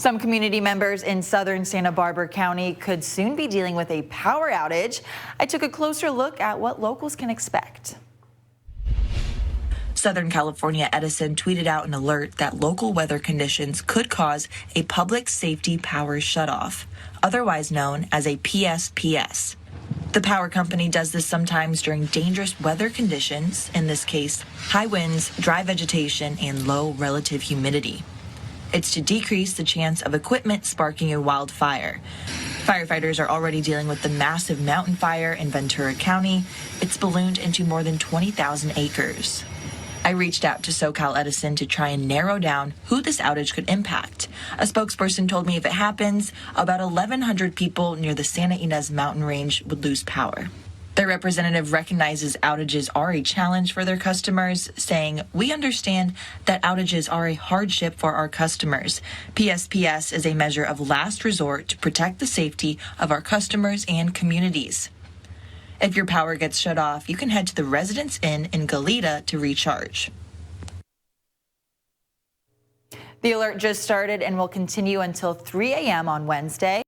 Some community members in southern Santa Barbara County could soon be dealing with a power outage. I took a closer look at what locals can expect. Southern California Edison tweeted out an alert that local weather conditions could cause a public safety power shutoff, otherwise known as a PSPS. The power company does this sometimes during dangerous weather conditions, in this case, high winds, dry vegetation, and low relative humidity. It's to decrease the chance of equipment sparking a wildfire. Firefighters are already dealing with the massive mountain fire in Ventura County. It's ballooned into more than 20,000 acres. I reached out to SoCal Edison to try and narrow down who this outage could impact. A spokesperson told me if it happens, about 1,100 people near the Santa Ynez mountain range would lose power. Their representative recognizes outages are a challenge for their customers, saying, "We understand that outages are a hardship for our customers. PSPS is a measure of last resort to protect the safety of our customers and communities." If your power gets shut off, you can head to the Residence Inn in Goleta to recharge. The alert just started and will continue until 3 a.m. on Wednesday.